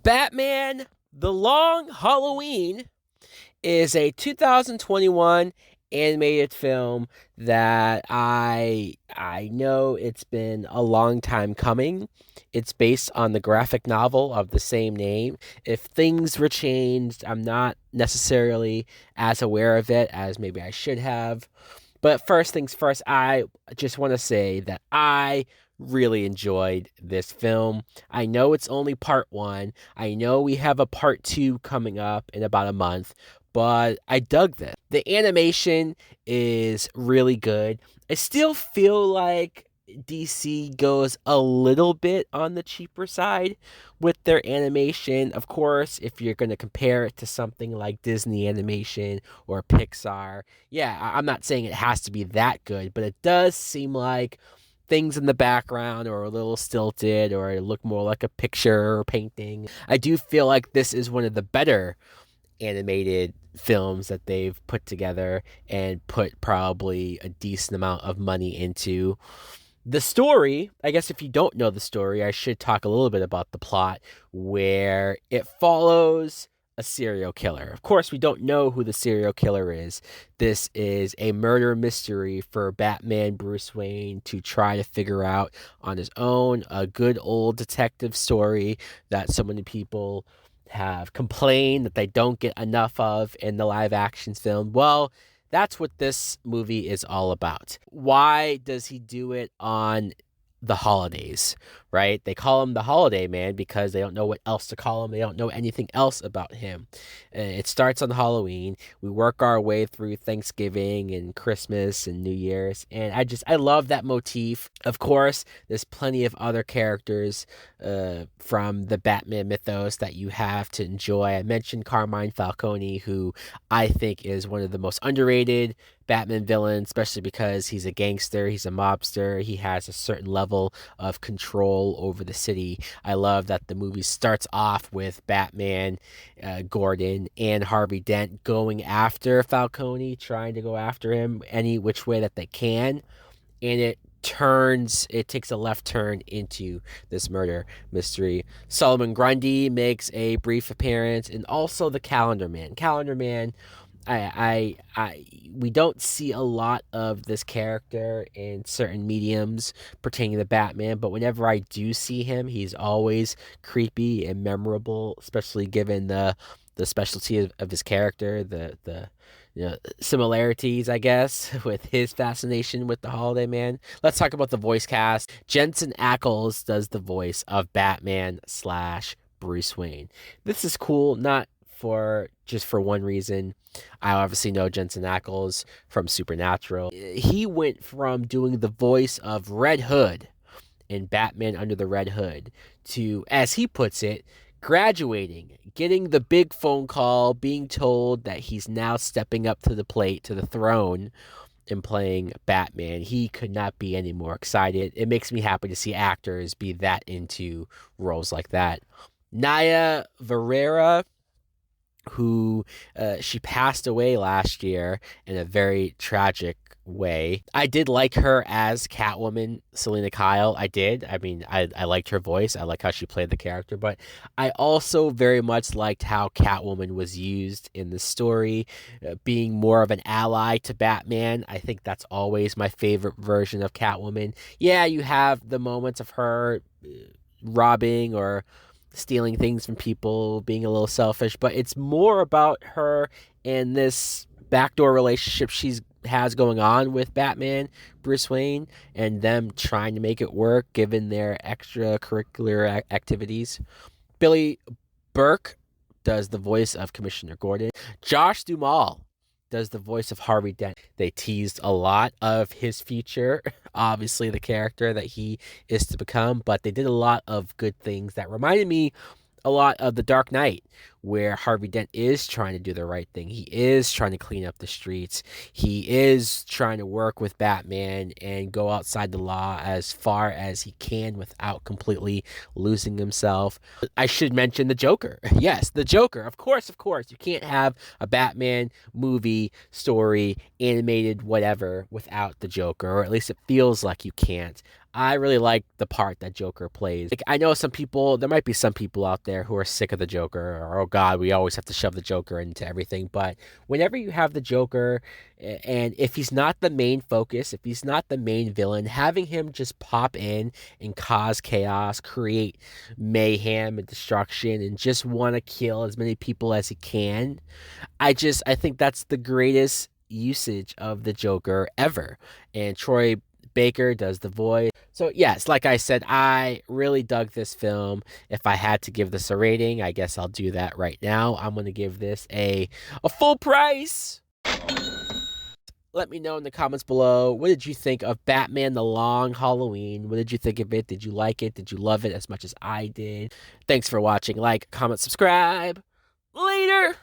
Batman The Long Halloween is a 2021 animated film that I know it's been a long time coming. It's based on the graphic novel of the same name. If things were changed, I'm not necessarily as aware of it as maybe I should have. But first things first, I just want to say that I really enjoyed this film. I know it's only part one. I know we have a part two coming up in about a month, but I dug this. The animation is really good. I still feel like DC goes a little bit on the cheaper side with their animation. Of course, if you're going to compare it to something like Disney animation or Pixar, yeah, I'm not saying it has to be that good, but it does seem like things in the background are a little stilted or look more like a picture or painting. I do feel like this is one of the better animated films that they've put together and put probably a decent amount of money into. The story, I guess if you don't know the story, I should talk a little bit about the plot where it follows a serial killer. Of course, we don't know who the serial killer is. This is a murder mystery for Batman Bruce Wayne to try to figure out on his own. A good old detective story that so many people have complained that they don't get enough of in the live action film. Well, that's what this movie is all about. Why does he do it on the holidays, right? They call him the Holiday Man because they don't know what else to call him. They don't know anything else about him. It starts on Halloween. We work our way through Thanksgiving and Christmas and New Year's. And I love that motif. Of course, there's plenty of other characters from the Batman mythos that you have to enjoy. I mentioned Carmine Falcone, who I think is one of the most underrated Batman villains, especially because he's a gangster, he's a mobster, he has a certain level of control over the city. I love that the movie starts off with Batman, Gordon, and Harvey Dent going after Falcone, trying to go after him any which way that they can, and it takes a left turn into this murder mystery. Solomon Grundy makes a brief appearance, and also the Calendar Man. Calendar Man, we don't see a lot of this character in certain mediums pertaining to Batman, but whenever I do see him, he's always creepy and memorable, especially given the specialty of his character, the similarities, I guess, with his fascination with the Holiday Man. Let's talk about the voice cast. Jensen Ackles does the voice of Batman slash Bruce Wayne. This is cool, not for just for one reason. I obviously know Jensen Ackles from Supernatural. He went from doing the voice of Red Hood in Batman Under the Red Hood to, as he puts it, graduating, getting the big phone call, being told that he's now stepping up to the plate, to the throne, and playing Batman. He could not be any more excited. It makes me happy to see actors be that into roles like that. Naya Varera, who she passed away last year in a very tragic way. I did like her as Catwoman, Selena Kyle. I did. I mean, I liked her voice. I like how she played the character, but I also very much liked how Catwoman was used in the story, being more of an ally to Batman. I think that's always my favorite version of Catwoman. Yeah, you have the moments of her robbing or stealing things from people, being a little selfish, but it's more about her and this backdoor relationship she's has going on with Batman, Bruce Wayne, and them trying to make it work given their extracurricular activities. Billy Burke does the voice of Commissioner Gordon. Josh Duhamel does the voice of Harvey Dent. They teased a lot of his future, obviously the character that he is to become, but they did a lot of good things that reminded me a lot of The Dark Knight, where Harvey Dent is trying to do the right thing. He is trying to clean up the streets. He is trying to work with Batman and go outside the law as far as he can without completely losing himself. I should mention the Joker. Yes, the Joker. Of course, of course. You can't have a Batman movie, story, animated, whatever, without the Joker, or at least it feels like you can't. I really like the part that Joker plays. Like, I know there might be some people out there who are sick of the Joker, or, oh God, we always have to shove the Joker into everything. But whenever you have the Joker, and if he's not the main focus, if he's not the main villain, having him just pop in and cause chaos, create mayhem and destruction, and just want to kill as many people as he can, I think that's the greatest usage of the Joker ever. And Troy Baker does the voice. So yes, like I said, I really dug this film. If I had to give this a rating, I guess I'll do that right now. I'm going to give this a full price. Let me know in the comments below, what did you think of Batman The Long Halloween? What did you think of it? Did you like it? Did you love it as much as I did? Thanks for watching. Like, comment, subscribe. Later!